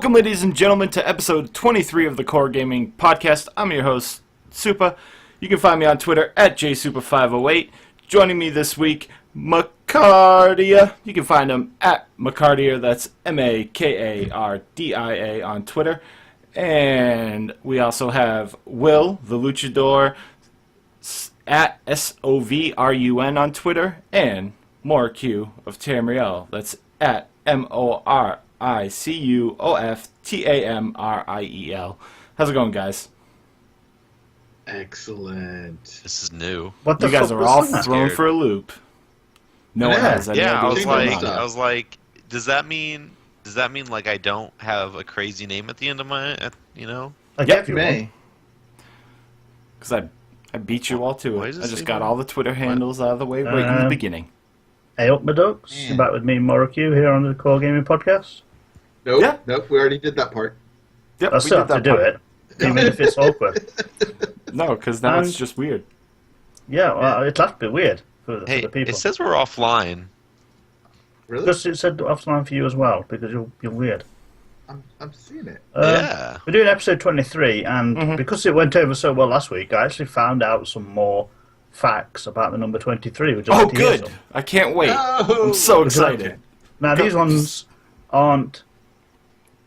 Welcome, ladies and gentlemen, to episode 23 of the Core Gaming Podcast. I'm your host, Supa. You can find me on Twitter at jsupa508. Joining me this week, Macardia. You can find him at Macardia. That's Makardia on Twitter. And we also have Will, the Luchador, at SOVRUN on Twitter. And Morq of Tamriel. That's at MORICUOFTAMRIEL. How's it going, guys? Excellent. This is new. What the you guys are all thrown for a loop. No one has any idea. I was like, does that mean like I don't have a crazy name at the end of my, Yep, you may. Because I beat you all to it. I just got all the Twitter handles out of the way right in the beginning. Hey up, my ducks. You're back with me, Morq, here on the Core Gaming Podcast. Nope, we already did that part. Yep, I still have to do it, even if it's awkward. No, because now it's just weird. Yeah, well, it'll have to be weird for the people. It says we're offline. Really? Because it said offline for you as well, because you're weird. I'm seeing it. Yeah. We're doing episode 23, and because it went over so well last week, I actually found out some more facts about the number 23. Oh, good! I can't wait. Oh, I'm so excited. Now, these ones aren't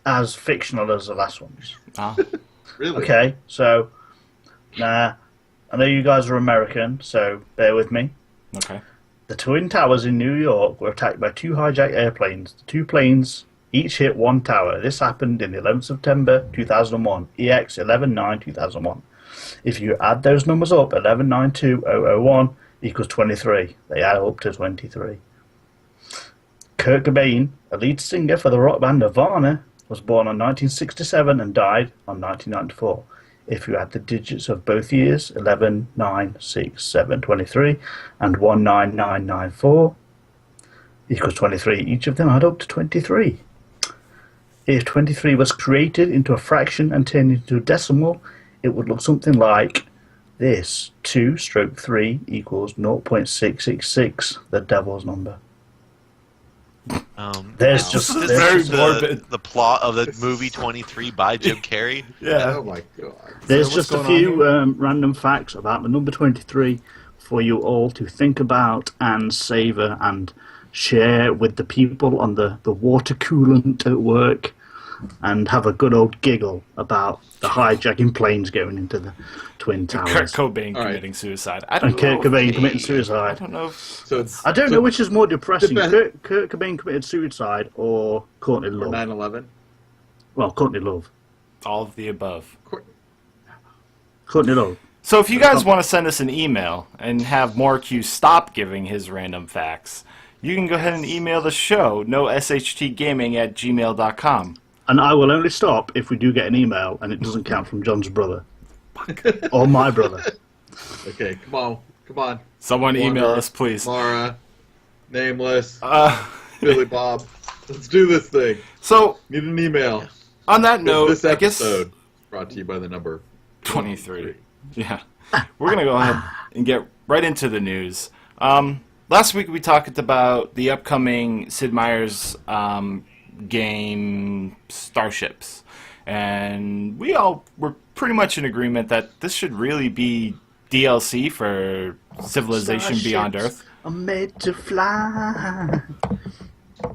as fictional as the last ones. Oh. Really? Okay, so, I know you guys are American, so bear with me. Okay. The Twin Towers in New York were attacked by two hijacked airplanes. The two planes each hit one tower. This happened in the 11th September 2001, EX 11/9/2001. If you add those numbers up, 11,92001 equals 23. They add up to 23. Kurt Cobain, a lead singer for the rock band Nirvana, was born on 1967 and died on 1994. If you add the digits of both years, 11, 9, 6, 7, 23, and 19994 equals 23. Each of them add up to 23. If 23 was created into a fraction and turned into a decimal, it would look something like this. 2/3 equals 0.666, the devil's number. There's the plot of the movie 23 by Jim Carrey. Yeah. Oh my god. There's just a few random facts about the number 23 for you all to think about and savor and share with the people on the water coolant at work, and have a good old giggle about the hijacking planes going into the Twin Towers. Kurt Cobain committing suicide. Kurt Cobain committing suicide. I don't know. I don't know which is more depressing, Kurt Cobain committed suicide or Courtney Love. 9/11. Well, Courtney Love. All of the above. Courtney Love. So if you guys want to send us an email and have Morq stop giving his random facts, you can go ahead and email the show, noshtgaming@gmail.com. And I will only stop if we do get an email and it doesn't count from John's brother. Or my brother. Okay, come on. Someone email us, please. Mara, Nameless, Billy Bob. Let's do this thing. So, need an email. On that note, this episode brought to you by the number 23. Yeah. We're going to go ahead and get right into the news. Last week we talked about the upcoming Sid Meier's game Starships, and we all were pretty much in agreement that this should really be DLC for Civilization Beyond Earth. I'm made to fly. I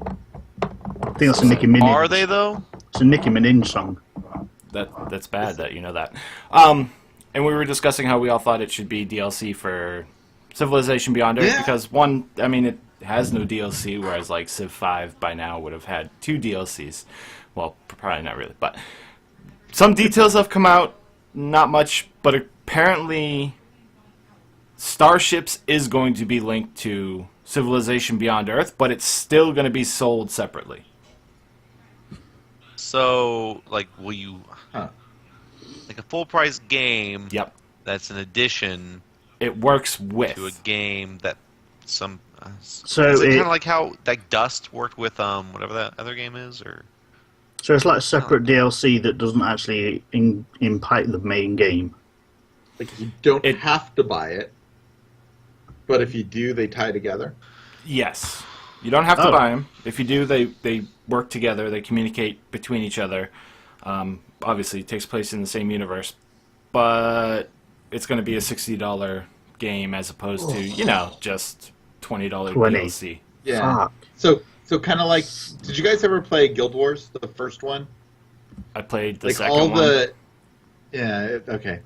think that's a Nicki Minaj. Are they though? It's a Nicki Minaj song. That's bad that you know that. And we were discussing how we all thought it should be DLC for Civilization Beyond Earth because it has no DLC, whereas like Civ 5 by now would have had 2 DLCs. Well, probably not really, but some details have come out, not much, but apparently Starships is going to be linked to Civilization Beyond Earth, but it's still going to be sold separately. So, like, will you... Like a full-price game that's an addition... It works with... to a game that some... So is it kind of like how Dust worked with whatever that other game is, or? So it's like a separate DLC that doesn't actually impact the main game. Like you don't have to buy it, but if you do, they tie together. Yes. You don't have to buy them. If you do, they work together. They communicate between each other. Obviously, it takes place in the same universe, but it's going to be a $60 game as opposed to just $20 DLC. Yeah. So kind of like, did you guys ever play Guild Wars, the first one? I played the second one. Yeah, okay.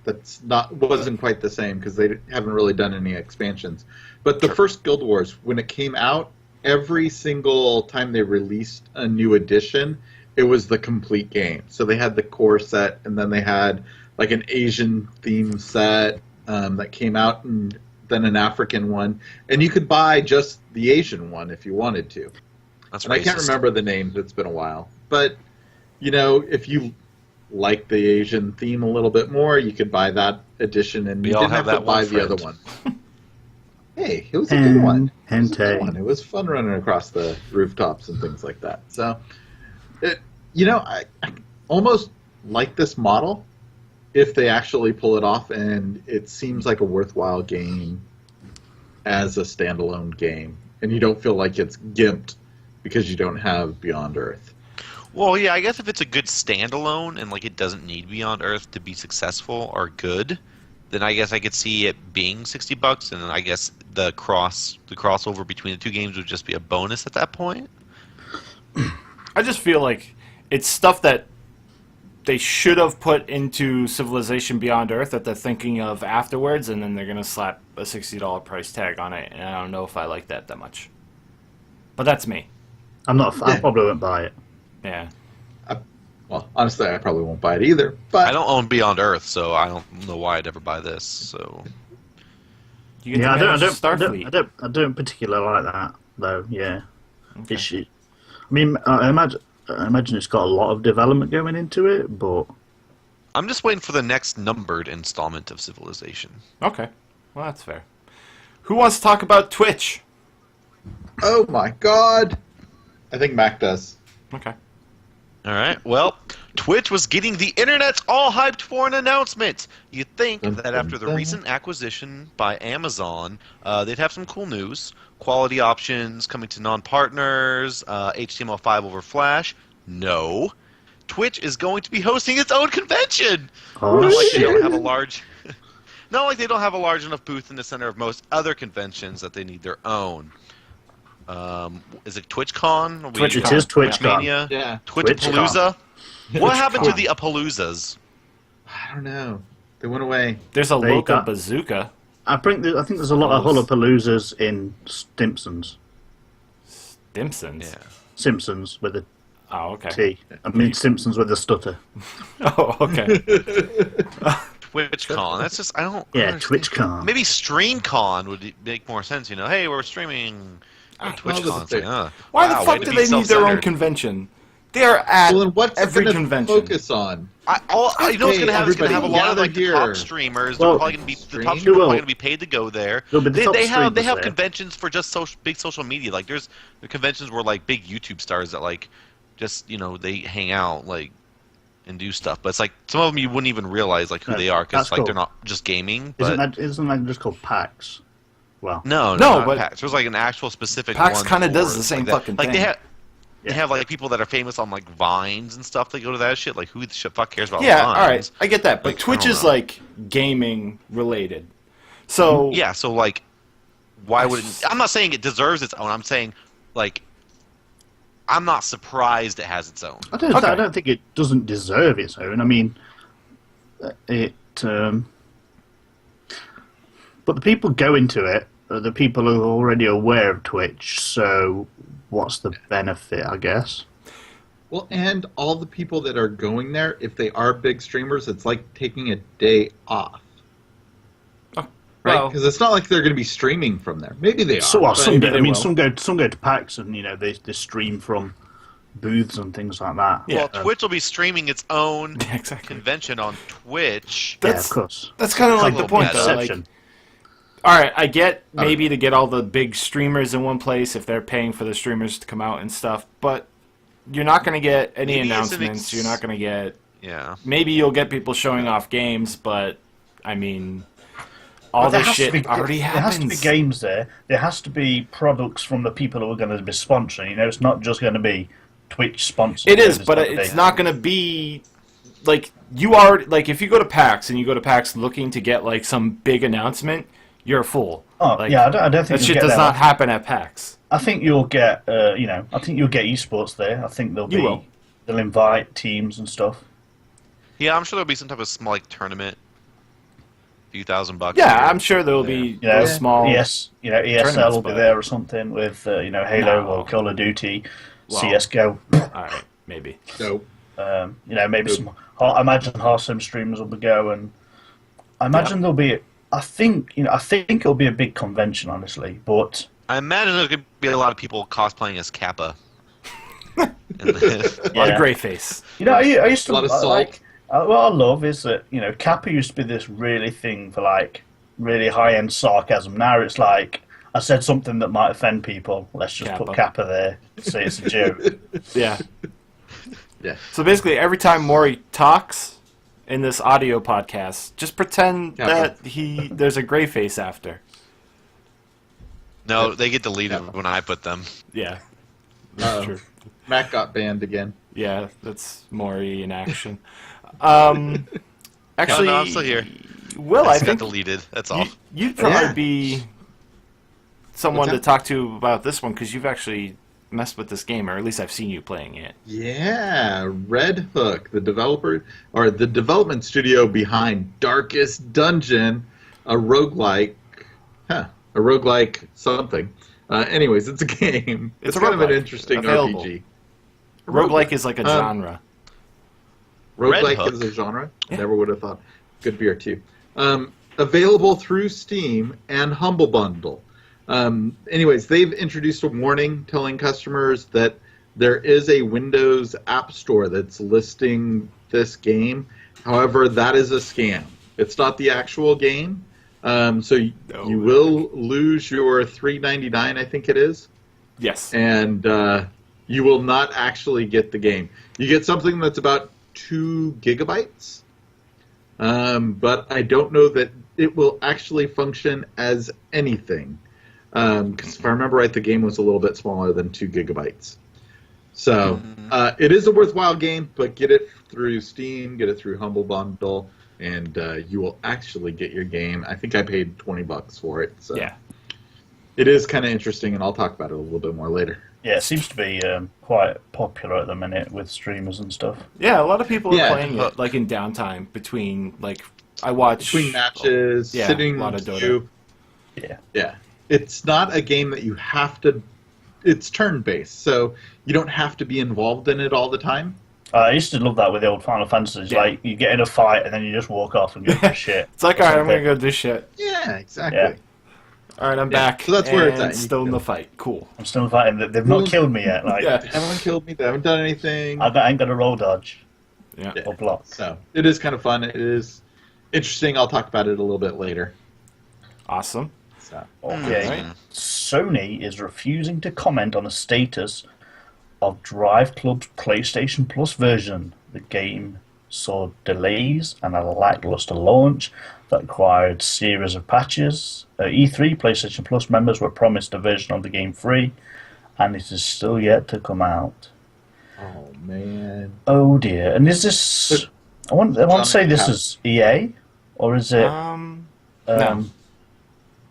Wasn't quite the same because they haven't really done any expansions. But the first Guild Wars, when it came out, every single time they released a new edition, it was the complete game. So they had the core set, and then they had like an Asian theme set that came out, and then an African one. And you could buy just the Asian one if you wanted to. That's racist. I can't remember the name. It's been a while. But, if you like the Asian theme a little bit more, you could buy that edition, and you didn't have to buy the other one. Hey, it was a good one. It was fun running across the rooftops and things like that. So, I almost like this model if they actually pull it off, and it seems like a worthwhile game as a standalone game, and you don't feel like it's gimped because you don't have Beyond Earth. Well, yeah, I guess if it's a good standalone and it doesn't need Beyond Earth to be successful or good, then I guess I could see it being $60, and then I guess the crossover between the two games would just be a bonus at that point. I just feel like it's stuff that they should have put into Civilization Beyond Earth that they're thinking of afterwards, and then they're going to slap a $60 price tag on it, and I don't know if I like that much. But that's me. I probably won't buy it. Yeah. Well, honestly, I probably won't buy it either. But I don't own Beyond Earth, so I don't know why I'd ever buy this. So. I don't particularly like that though. Yeah. Okay. I imagine it's got a lot of development going into it, but I'm just waiting for the next numbered installment of Civilization. Okay, well that's fair. Who wants to talk about Twitch? Oh my God! I think Mac does. Okay. All right. Well, Twitch was getting the internet's all hyped for an announcement. You'd think that after the recent acquisition by Amazon, they'd have some cool news. Quality options coming to non-partners, HTML5 over Flash. No. Twitch is going to be hosting its own convention. Oh, not like they don't have a large... Not like they don't have a large enough booth in the center of most other conventions that they need their own. Is it TwitchCon? It is TwitchCon. Yeah. Twitchpalooza? What happened to the Apaloozas? I don't know. They went away. There's a local bazooka. I think there's a lot of Hullapaloozas in Stimpsons. Simpsons? Yeah. Simpsons with a Oh, okay. T. I mean Simpsons with a stutter. Oh, okay. TwitchCon. That's just, I don't... Yeah, TwitchCon. Maybe StreamCon would make more sense, Hey, we're streaming... TwitchCon. Why the fuck do they need their own convention? They are at every convention. Focus on. It's going to have a lot of the top streamers. They're probably going to be the top streamers are probably going to be paid to go there. No, they have conventions for just big social media. There's conventions where big YouTube stars that just they hang out and do stuff. But it's some of them you wouldn't even realize who they are because they're not just gaming. But isn't that just called PAX? Well, no, but PAX. There's an actual specific PAX one. kind of does the same fucking thing. They have people that are famous on Vines and stuff. They go to that shit. Who the fuck cares about Vines? Yeah, all right, I get that. But Twitch is gaming related. So yeah, so why would it? I'm not saying it deserves its own. I'm saying I'm not surprised it has its own. I don't think it doesn't deserve its own. I mean, it. But the people going to it are the people who are already aware of Twitch, so what's the benefit, I guess? Well, and all the people that are going there, if they are big streamers, it's like taking a day off. Oh, right? Because it's not like they're going to be streaming from there. Maybe they are. Some go to PAX and they stream from booths and things like that. Yeah. Well, Twitch will be streaming its own convention on Twitch. Yeah, of course. That's kind of the point, though. All right, I get maybe to get all the big streamers in one place if they're paying for the streamers to come out and stuff, but you're not going to get any announcements. You're not going to get... Yeah. Maybe you'll get people showing off games, but, I mean... all this shit already happens. There has to be games there. There has to be products from the people who are going to be sponsoring. You know, it's not just going to be Twitch sponsored. It is, but it's not going to be like you are. Like if you go to PAX and you go to PAX looking to get like some big announcement, you're a fool. Oh like, yeah, I don't think that shit does not happen at PAX. I think you'll get, I think you'll get esports there. I think they'll invite teams and stuff. Yeah, I'm sure there'll be some type of small like tournament, a few $1,000. Yeah, I'm sure there'll be a small. ESL will be there or something with Halo or Call of Duty, CS:GO. All right, maybe. Nope. Maybe some. I imagine Hearthstone streamers will go, and I imagine there'll be. I think it'll be a big convention, honestly, but. I imagine there could be a lot of people cosplaying as Kappa. A lot of grey face. I used to a lot of salt. What I love is that Kappa used to be this really thing for like really high end sarcasm. Now it's like I said something that might offend people. Let's just put Kappa there. Say it's a joke. Yeah. Yeah. So basically, every time Maury talks in this audio podcast, just pretend that there's a grey face after. No, they get deleted when I put them. Yeah. That's true. Mac got banned again. Yeah, that's Maury in action. Actually, no, I'm still here. Will, I think got deleted. That's all. You'd probably be someone to talk to about this one because you've actually messed with this game, or at least I've seen you playing it. Yeah, Red Hook, the development studio behind Darkest Dungeon, a roguelike something. Anyways, it's a game. It's kind of an interesting RPG. Roguelike is like a genre. Roguelike is a genre? Yeah. Never would have thought. Good beer, too. Available through Steam and Humble Bundle. Anyways, they've introduced a warning telling customers that there is a Windows App Store that's listing this game. However, that is a scam. It's not the actual game. So you will lose your $3.99, I think it is. Yes. And you will not actually get the game. You get something that's about 2 gigabytes. But I don't know that it will actually function as anything. Because if I remember right, the game was a little bit smaller than 2 gigabytes. So it is a worthwhile game, but get it through Steam, get it through Humble Bundle, and you will actually get your game. I think I paid $20 for it. So yeah. It is kind of interesting, and I'll talk about it a little bit more later. Yeah, it seems to be quite popular at the minute with streamers and stuff. Yeah, a lot of people are playing it like in downtime between I watch between matches, sitting a lot of Dota. Yeah. It's not a game that you have to. It's turn-based, so you don't have to be involved in it all the time. I used to love that with the old Final Fantasies. Yeah. Like, you get in a fight and then you just walk off and go do shit. It's like, all right, I'm going to go do shit. Yeah, exactly. Yeah. All right, I'm back. So that's where it's at. Still in the fight. Cool. I'm still in the fight, and they've not killed me yet. Like, They haven't killed me. They haven't done anything. I ain't got a roll dodge. Yeah. Or block. So it is kind of fun. It is interesting. I'll talk about it a little bit later. Awesome. So, okay. Right. Sony is refusing to comment on the status of Drive Club's PlayStation Plus version. The game saw delays and a lackluster launch that required series of patches. At E3, PlayStation Plus members were promised a version of the game free, and it is still yet to come out. Oh man. Oh dear. And is this? I want to say this is EA, or is it? No.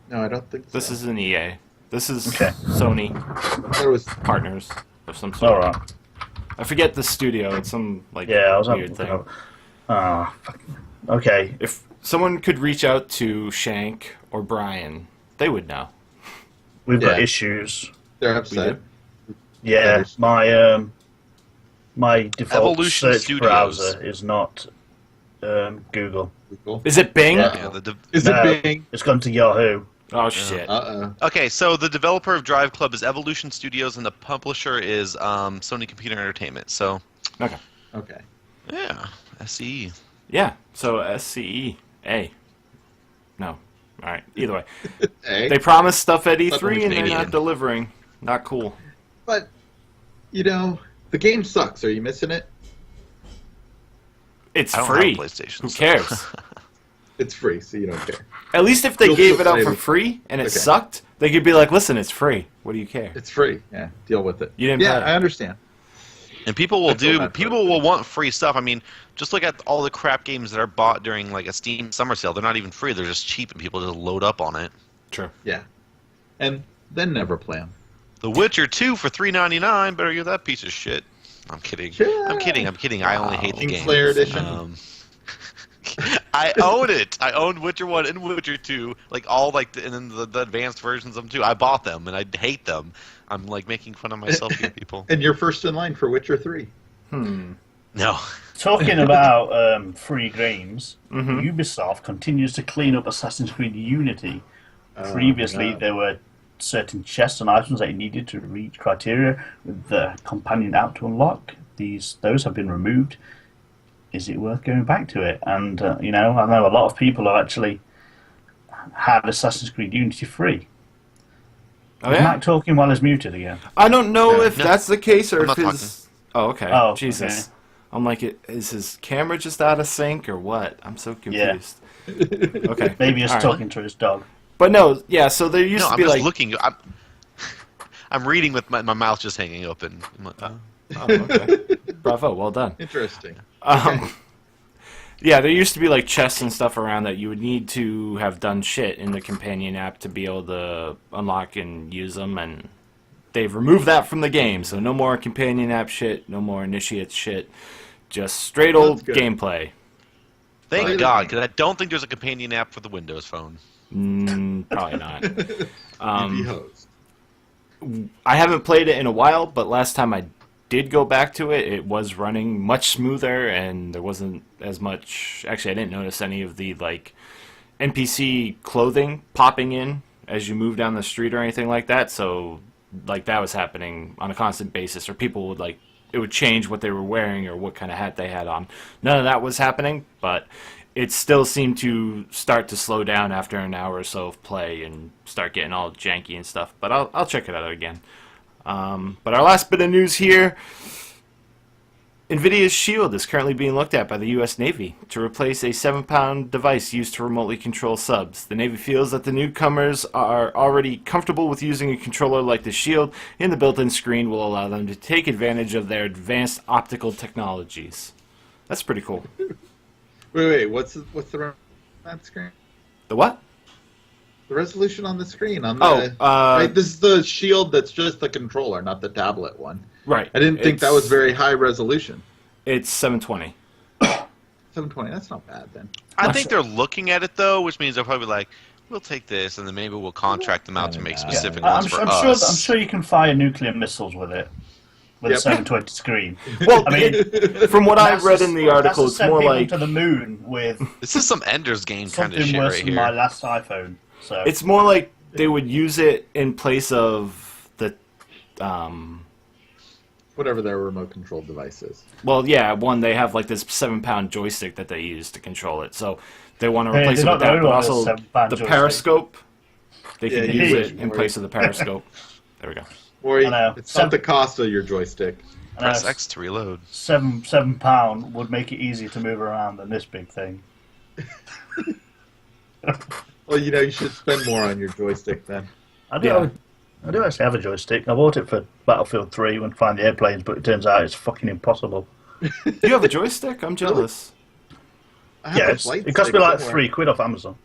No, I don't think so. This is an EA. This is Sony There was partners of some sort. All right. I forget the studio. It's some I was weird thing. Okay. If someone could reach out to Shank or Brian, they would know. We've got issues. They're upset. Yeah, my default Evolution search Studios. browser is not Google. Is it Bing? Yeah. Is it Bing? It's gone to Yahoo. Oh shit. Okay, so the developer of Drive Club is Evolution Studios, and the publisher is Sony Computer Entertainment. So, Okay. yeah, SCE. Yeah. So SCE. No. All right. Either way, they promised stuff at E3 and they're not delivering. Not cool. But the game sucks. Are you missing it? It's I don't free. have PlayStation, Who so- cares? It's free, so you don't care. At least if they You'll gave still it out save for it. free and it Okay. sucked, they could be like, "Listen, it's free. What do you care?" It's free. Yeah, deal with it. You didn't Yeah, pay. I understand. And people will I feel do. bad for People it. will want free stuff. I mean, just look at all the crap games that are bought during like a Steam summer sale. They're not even free. They're just cheap, and people just load up on it. True. Yeah, and then never play them. The Witcher 2 for $3.99. Better get that piece of shit. I'm kidding. Yeah. I'm kidding. I'm kidding. I only hate the game. Kingslayer edition. I own it. I own Witcher 1 and Witcher 2, like all like, and then the advanced versions of them too. I bought them and I hate them. I'm like making fun of myself here, people. And you're first in line for Witcher 3. No. Talking about free games, Mm-hmm. Ubisoft continues to clean up Assassin's Creed Unity. Previously, God. there were certain chests and items that you needed to reach criteria with the companion app to unlock. Those have been removed. Is it worth going back to it? And I know a lot of people have actually had Assassin's Creed Unity free. Oh Is yeah. Mac talking while he's muted again? I don't know if No. that's the case or I'm if not his. Oh, okay. Oh, Jesus. okay. I'm like, is his camera just out of sync or what? I'm so confused. Okay. Maybe he's All right. talking to his dog. But no, yeah. So there used No, to I'm be just like. looking. I'm reading with my mouth just hanging open. I'm like, oh. Oh, okay. Bravo. Well done. Interesting. Yeah, there used to be like chests and stuff around that you would need to have done shit in the companion app to be able to unlock and use them, and they've removed that from the game. So no more companion app shit, no more initiate shit, just straight old That's good. gameplay. Thank Right. God, because I don't think there's a companion app for the Windows Phone. Probably not. Be host. I haven't played it in a while, but last time I did go back to it, it was running much smoother, and there wasn't as much. Actually, I didn't notice any of the like NPC clothing popping in as you move down the street or anything like that. So, like that was happening on a constant basis, or people would like it would change what they were wearing or what kind of hat they had on. None of that was happening, but it still seemed to start to slow down after an hour or so of play and start getting all janky and stuff. But I'll check it out again. But our last bit of news here, NVIDIA's Shield is currently being looked at by the U.S. Navy to replace a 7-pound device used to remotely control subs. The Navy feels that the newcomers are already comfortable with using a controller like the Shield, and the built-in screen will allow them to take advantage of their advanced optical technologies. That's pretty cool. Wait. What's the on screen? The what? The resolution on the screen on the right. This is the Shield. That's just the controller, not the tablet one. Right. I didn't think that was very high resolution. It's 720. 720. That's not bad then. I think they're looking at it though, which means they're probably like, we'll take this, and then maybe we'll contract them out to make specific ones for us. I'm sure you can fire nuclear missiles with it. With Yep. a 720 screen. Well, I mean, from what I read in the article, it's more like to the moon with This is some Ender's Game kind of something shit worse right than my here. last iPhone. So it's more like they would use it in place of the Whatever their remote control device is. well, yeah, one they have like this 7-pound joystick that they use to control it. So they want to Hey, replace it they're with not the that, only but one with a also 7-pound the joystick. periscope. They Yeah, can you use use it in it. place of the periscope. There we go. Or I know. it's not the cost of your joystick. Press X to reload. 7 pound would make it easier to move around than this big thing. Well, you should spend more on your joystick then. I do. Yeah. I do actually have a joystick. I bought it for Battlefield 3 when flying the airplanes, but it turns out it's fucking impossible. You have a joystick? I'm jealous. I have Yeah, a flight it cost me stick like somewhere. £3 off Amazon.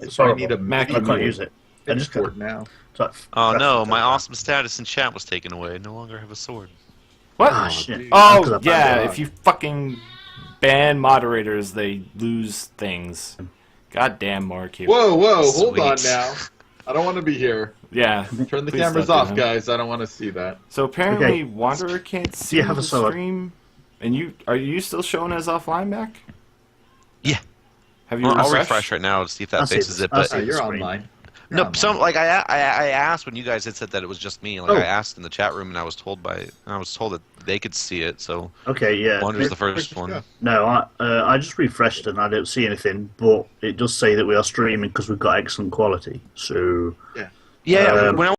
It's So I horrible. need a Mac I can't you- use it. I just export now. it's like, Oh no, my awesome status in chat was taken away. I no longer have a sword. What? Ah, shit. Oh, Because I banned yeah, it. if you fucking ban moderators, they lose things. Goddamn, Mark. You. Whoa, hold on Sweet. now. I don't want to be here. Yeah. Turn the please cameras don't do off, that. guys. I don't want to see that. So apparently, Okay. Wanderer can't see you have a the sword? stream. And are you still showing as offline, Mac? Yeah. Have you I'll refreshed? refresh right now to see if that I'll see faces this. it. I'll But see Oh, you're screen. online. You're no, online. some like I asked when you guys had said that it was just me. Like Oh. I asked in the chat room, and I was told that they could see it. So Okay, yeah. Wander's the Quick first one. stuff. No, I just refreshed and I don't see anything, but it does say that we are streaming because we've got excellent quality. So Yeah, Um, when I